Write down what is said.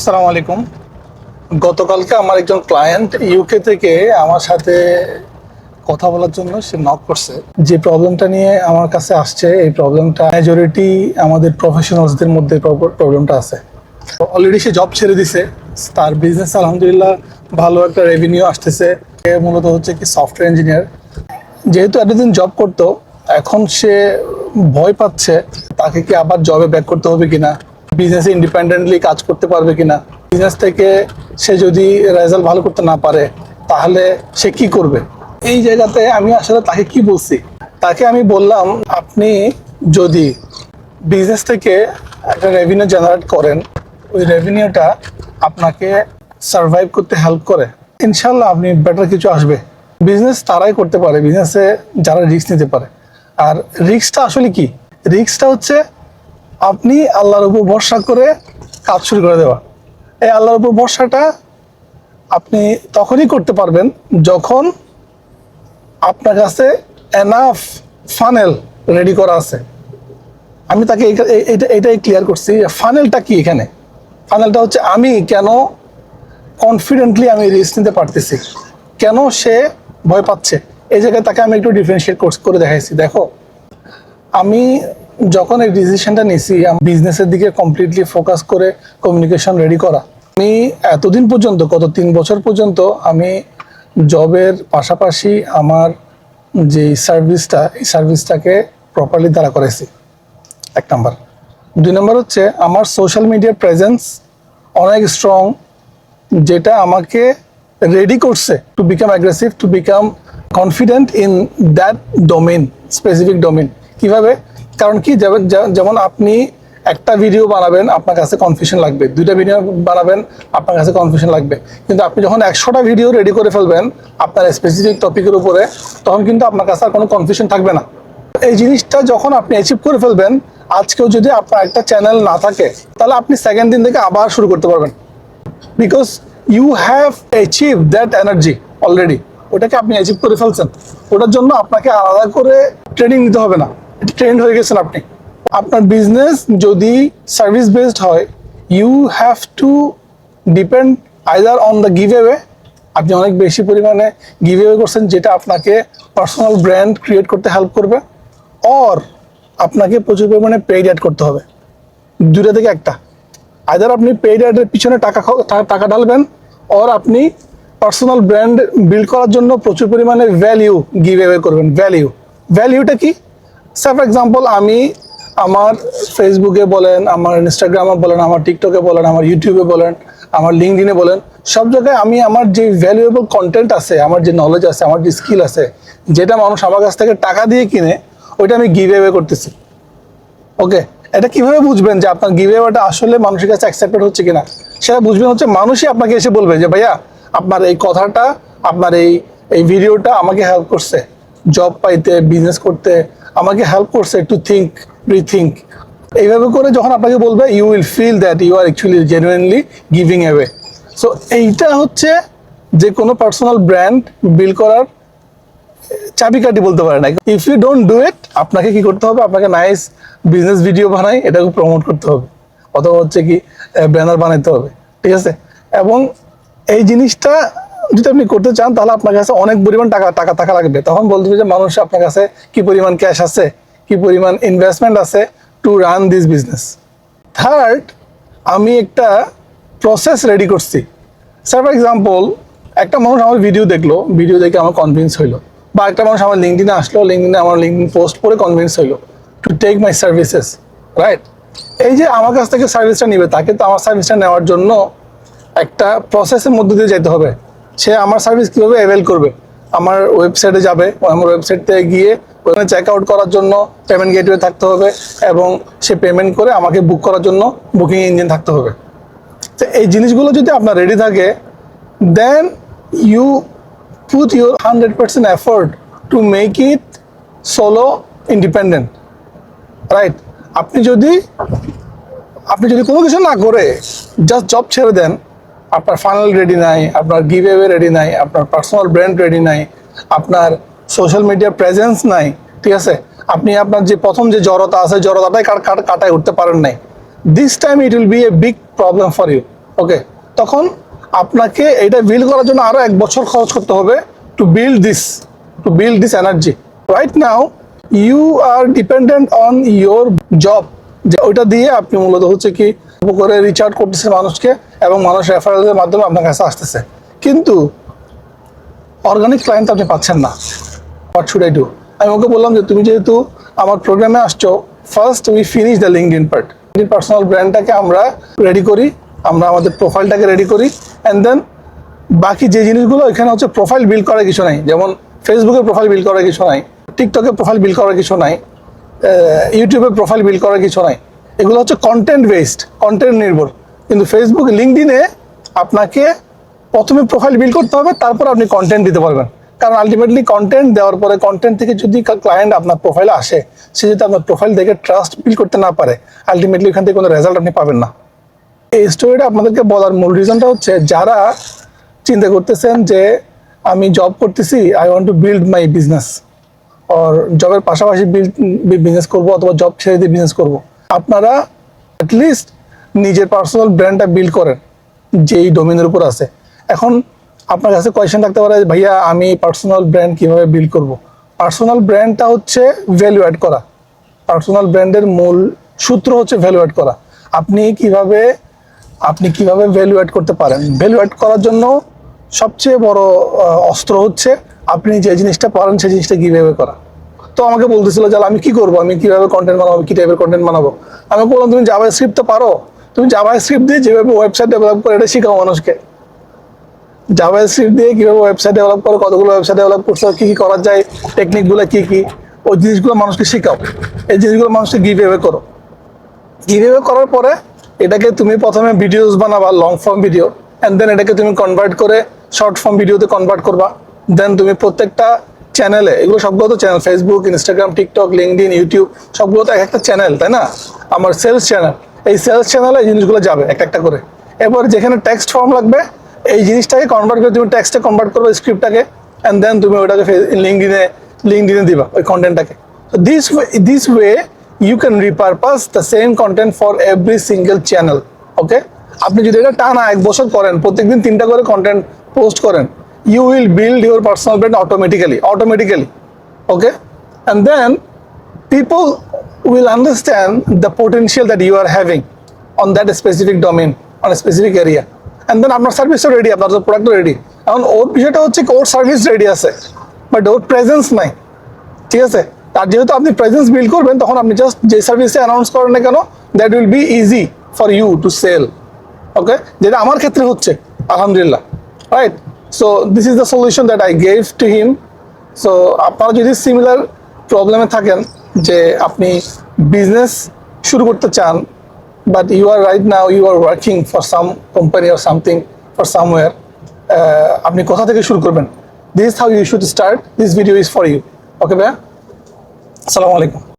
আসসালামু আলাইকুম। গতকালকে আমার একজন ক্লায়েন্ট ইউকে থেকে আমার সাথে কথা বলার জন্য সে নক করছে। যে প্রবলেমটা নিয়ে আমার কাছে আসছে, এই প্রবলেমটা মেজরিটি আমাদের প্রফেশনালসদের মধ্যে প্রবলেমটা আছে। অলরেডি সে জব ছেড়ে দিছে, তার বিজনেস আলহামদুলিল্লাহ ভালো একটা রেভিনিউ আসতেছে। সে মূলত হচ্ছে কি সফটওয়্যার ইঞ্জিনিয়ার। যেহেতু এতদিন জব করতো, এখন সে ভয় পাচ্ছে তাকে কি আবার জবে ব্যাক করতে হবে কিনা, বিজনেসে ইন্ডিপেন্ডেন্টলি কাজ করতে পারবে কিনা। বিজনেস থেকে সে যদি রেজাল্ট ভালো করতে না পারে তাহলে সে কি করবে। এই জায়গাতে আমি আসলে তাকে কি বলছি, তাকে আমি বললাম আপনি যদি বিজনেস থেকে একটা রেভিনিউ জেনারেট করেন, ওই রেভিনিউটা আপনাকে সার্ভাইভ করতে হেল্প করে, ইনশাল্লাহ আপনি বেটার কিছু আসবে। বিজনেস তারাই করতে পারে, বিজনেসে যারা রিস্ক নিতে পারে। আর রিস্কটা আসলে কি? রিস্কটা হচ্ছে আপনি আল্লাহর উপর ভরসা করে কাজ শুরু করে দেওয়া। এই আল্লাহর উপর ভরসাটা আপনি তখনই করতে পারবেন যখন আপনার কাছে এনাফ ফানেল রেডি করা আছে। আমি তাকে এটাই ক্লিয়ার করছি, ফানেলটা কি। এখানে ফানেলটা হচ্ছে আমি কেন কনফিডেন্টলি আমি রিস্ক নিতে পারতেছি, কেন সে ভয় পাচ্ছে। এই জায়গায় তাকে আমি একটু ডিফারেন্সিয়েট করে দেখাইছি। দেখো, আমি যখন এই ডিসিশনটা নিয়েছি বিজনেসের দিকে কমপ্লিটলি ফোকাস করে কমিউনিকেশন রেডি করা, আমি এতদিন পর্যন্ত গত 3 বছর পর্যন্ত আমি জবের পাশাপাশি আমার যে সার্ভিসটা, এই সার্ভিসটাকে প্রপারলি দাঁড়া করেছি, 1 নাম্বার। 2 নাম্বার হচ্ছে আমার সোশ্যাল মিডিয়া প্রেজেন্স অনেক স্ট্রং, যেটা আমাকে রেডি করছে to become aggressive, to become confident in that domain, specific domain. কিভাবে? কারণ কি, যেমন আপনি একটা ভিডিও বানাবেন, আপনার কাছে কনফিউশন লাগবে। 2টা ভিডিও বানাবেন, আপনার কাছে কনফিউশন লাগবে। কিন্তু আপনি যখন 100টা ভিডিও রেডি করে ফেলবেন আপনার স্পেসিফিক টপিকের উপরে, তখন কিন্তু আপনার কাছে আর কোনো কনফিউশন থাকবে না। এই জিনিসটা যখন আপনি অ্যাচিভ করে ফেলবেন, আজকেও যদি আপনার একটা চ্যানেল না থাকে, তাহলে আপনি সেকেন্ড দিন থেকে আবার শুরু করতে পারবেন। Because you have achieve that energy already. ওটাকে আপনি অ্যাচিভ করে ফেলছেন, ওটার জন্য আপনাকে আলাদা করে ট্রেনিং নিতে হবে না, এটা ট্রেন্ড হয়ে গেছেন আপনি। আপনার বিজনেস যদি সার্ভিস বেসড হয়, you have to depend either on the give away. আপনি অনেক বেশি পরিমাণে গিভ অ্যাওয়ে করছেন, যেটা আপনাকে পার্সোনাল ব্র্যান্ড ক্রিয়েট করতে হেল্প করবে, অর আপনাকে প্রচুর পরিমাণে পেইড অ্যাড করতে হবে। 2টা থেকে একটা, আইদার আপনি পেইড অ্যাডের পিছনে টাকা ঢালবেন, অর আপনি পার্সোনাল ব্র্যান্ড বিল্ড করার জন্য প্রচুর পরিমাণে ভ্যালিউ গিভ অ্যাওয়ে করবেন। ভ্যালিউটা কি? ফর এক্সাম্পল, আমি আমার ফেসবুকে বলেন, আমার ইনস্টাগ্রামে বলেন, আমার টিকটকে বলেন, আমার ইউটিউবে বলেন, আমার লিঙ্কডইনে বলেন, সব জায়গায় আমি আমার যে ভ্যালুয়েবল কন্টেন্ট আছে, আমার যে নলেজ আছে, আমার যে স্কিল আছে, যেটা মানুষ আমার কাছ থেকে টাকা দিয়ে কিনে, ওইটা আমি গিভ অ্যাওয়ে করতেছি। ওকে, এটা কিভাবে বুঝবেন যে আপনার গিভ অ্যাওয়েটা আসলে মানুষের কাছে অ্যাকসেপ্টেড হচ্ছে কিনা? সেটা বুঝবেন হচ্ছে মানুষই আপনাকে এসে বলবে যে ভাইয়া আপনার এই কথাটা, আপনার এই ভিডিওটা আমাকে হেল্প করছে জব পাইতে, বিজনেস করতে, আমাকে হেল্প করছে টু থিঙ্ক, রিথিঙ্ক। এইভাবে করে যখন আপনাকে বলবে, you will feel that you are actually genuinely giving away. So এইটা হচ্ছে যে কোনো পার্সোনাল ব্র্যান্ড বিল্ড করার চাবিকাঠি বলতে পারে না। If you don't do it, আপনাকে কি করতে হবে? আপনাকে নাইস বিজনেস ভিডিও বানাই, এটাকে প্রমোট করতে হবে, অথবা হচ্ছে কি ব্যানার বানাইতে হবে, ঠিক আছে? এবং এই জিনিসটা যদি আপনি করতে চান, তাহলে আপনার কাছে অনেক পরিমাণ টাকা লাগবে। তখন বলতে হবে যে মানুষ আপনার কাছে কি পরিমাণ ক্যাশ আছে, কি পরিমাণ ইনভেস্টমেন্ট আছে to run this business. Third, আমি একটা প্রসেস রেডি করছি। ফর এক্সাম্পল, একটা মানুষ আমার ভিডিও দেখলো, ভিডিও দেখে আমার কনভিন্স হইলো, বা একটা মানুষ আমার লিঙ্কডিনে আসলো, লিঙ্কডিনে আমার লিঙ্কডিন পোস্ট করে কনভিন্স হইলো to take my services, right? এই যে আমার কাছ থেকে সার্ভিসটা নিবে, তাকে তো আমার সার্ভিসটা নেওয়ার জন্য একটা প্রসেসের মধ্যে দিয়ে যেতে হবে। সে আমার সার্ভিস কীভাবে অ্যাভেল করবে? আমার ওয়েবসাইটে যাবে, আমার ওয়েবসাইটে গিয়ে ওখানে চেক আউট করার জন্য পেমেন্ট গেটওয়ে থাকতে হবে, এবং সে পেমেন্ট করে আমাকে বুক করার জন্য বুকিং ইঞ্জিন থাকতে হবে। তো এই জিনিসগুলো যদি আপনার রেডি থাকে, দেন you put your 100% effort to make it solo independent, right? আপনি যদি কোনো কিছু না করে জাস্ট জব ছেড়ে দেন, আপনার ফাইনাল রেডি নাই, আপনার গিভ অ্যাওয়ে রেডি নাই, আপনার পার্সোনাল ব্র্যান্ড রেডি নাই, আপনার সোশ্যাল মিডিয়া প্রেজেন্স নাই, ঠিক আছে, আপনি আপনার যে প্রথম যে জড়তা আছে, জড়তাটাই কাটায় উঠতে পারেন নাই, this time it will be a big problem for you. Okay, তখন আপনাকে এটা বিল্ড করার জন্য আরো 1 বছর খরচ করতে হবে to build this energy. Right now you are dependent on your job, যে ওইটা দিয়ে আপনি মূলত হচ্ছে কি করে রিচ আউট করতেছে মানুষকে এবং মানুষ রেফারেলের মাধ্যমে আপনার কাছে আসতেছে, কিন্তু অর্গানিক ক্লায়েন্ট আপনি পাচ্ছেন না। What should I do? আমি ওকে বললাম যে তুমি যেহেতু আমার প্রোগ্রামে আসছো, first we finish the LinkedIn part. Personal ব্র্যান্ডটাকে আমরা রেডি করি, আমরা আমাদের প্রোফাইলটাকে রেডি করি, অ্যান্ড দেন বাকি যে জিনিসগুলো এখানে হচ্ছে প্রোফাইল বিল্ড করার কিছু নাই, যেমন ফেসবুকে প্রোফাইল বিল্ড করার কিছু নাই, টিকটকে প্রোফাইল বিল্ড করার কিছু নাই, ইউটিউবে প্রোফাইল বিল্ড করার কিছু নাই। এগুলো হচ্ছে কন্টেন্ট বেসড, কন্টেন্ট নির্ভর। কিন্তু ফেসবুক, লিঙ্কডইনে আপনাকে প্রথমে প্রোফাইল বিল্ড করতে হবে, তারপর আপনি কন্টেন্ট দিতে পারবেন। কারণ আলটিমেটলি কন্টেন্ট দেওয়ার পরে, কন্টেন্ট থেকে যদি ক্লায়েন্ট আপনার প্রোফাইলে আসে, সে যদি আপনার প্রোফাইল দেখে ট্রাস্ট বিল্ড করতে না পারে, আলটিমেটলি ওখান থেকে কোনো রেজাল্ট আপনি পাবেন না। এই স্টোরিটা আপনাদেরকে বলার মূল রিজনটা হচ্ছে, যারা চিন্তা করতেছেন যে আমি জব করতেছি, I want to build my business, আর জবের পাশাপাশি বিজনেস করব অথবা জব ছেড়ে দিয়ে বিজনেস করব, আপনারা অ্যাটলিস্ট নিজের পার্সোনাল ব্র্যান্ডটা বিল্ড করেন যেই ডোমেনের উপর আছে। এখন আপনার কাছে কোয়েশ্চেন থাকতে পারে, ভাইয়া আমি পার্সোনাল ব্র্যান্ড কিভাবে বিল্ড করব? পার্সোনাল ব্র্যান্ডটা হচ্ছে ভ্যালু অ্যাড করা। পার্সোনাল ব্র্যান্ডের মূল সূত্র হচ্ছে ভ্যালু অ্যাড করা। আপনি কিভাবে ভ্যালু অ্যাড করতে পারেন? ভ্যালু অ্যাড করার জন্য সবচেয়ে বড় অস্ত্র হচ্ছে আপনি যে জিনিসটা পারেন সেই জিনিসটা কিভাবে করা। তো আমাকে বলতেছিল যে আমি কি করবো, আমি কিভাবে কন্টেন্ট বানাবো, কি টাইপের কন্টেন্ট বানাবো। আমি বললাম তুমি জাভা স্ক্রিপ্ট তো পারো, তুমি জাভা স্ক্রিপ্ট দিয়ে যেভাবে ওয়েবসাইট ডেভেলপ করে এটা শিখাও মানুষকে। জাভা স্ক্রিপ্ট দিয়ে কিভাবে ওয়েবসাইট ডেভেলপ করো, কতগুলো ওয়েবসাইট ডেভেলপ করছো, কি কি করা যায়, টেকনিকগুলো কি কি, ওই জিনিসগুলো মানুষকে শেখাও। এই জিনিসগুলো মানুষকে গিভঅ্যাওয়ে করো। গিভঅ্যাওয়ে করার পরে এটাকে তুমি প্রথমে ভিডিওস বানাবা, long form video, and then এটাকে তুমি কনভার্ট করে শর্ট ফর্ম ভিডিওতে কনভার্ট করবা। দেন তুমি প্রত্যেকটা চ্যানেলে, এগুলো সবগুলো তো channel, Facebook, Instagram, TikTok, LinkedIn, YouTube, সবগুলো তো এক একটা চ্যানেল, তাই না? আমার সেলস চ্যানেল, এই সেলস চ্যানেলে এই জিনিসগুলো যাবে একটা একটা করে। এবার যেখানে টেক্সট ফর্ম লাগবে, এই জিনিসটাকে কনভার্ট করে তুমি টেক্সটে কনভার্ট করবে, স্ক্রিপ্টটাকে, অ্যান্ড দেন তুমি ওটাকে লিঙ্কডইনে দিবা ওই কন্টেন্টটাকে। তো this way you can repurpose the same content for every single channel. ওকে, আপনি যদি এটা টানা 1 বছর করেন, প্রত্যেকদিন 3টা করে কন্টেন্ট পোস্ট করেন, you will build your personal brand automatically. Okay, and then people will understand the potential that you are having on that specific domain, on a specific area, and then আপনার সার্ভিসও ready, আপনার প্রোডাক্টও ready. এখন ওর বিষয়টা হচ্ছে ওর service ready আছে, but or presence নাই, ঠিক আছে? আর যেহেতু আপনি প্রেজেন্স বিল্ড করবেন, তখন আপনি জাস্ট যে সার্ভিসে অ্যানাউন্স করেন না কেন, that will be easy for you to sell. Okay, যেটা আমার ক্ষেত্রে হচ্ছে আলহামদুলিল্লাহ। Right, so this is the solution that I gave to him. So আপনারা যদি সিমিলার প্রবলেমে থাকেন যে আপনি বিজনেস শুরু করতে চান, but you are right now you are working for some company or something for somewhere, আপনি কোথা থেকে শুরু করবেন? This is how you should start. This video is for you. Okay ভাইয়া, আসসালামু আলাইকুম।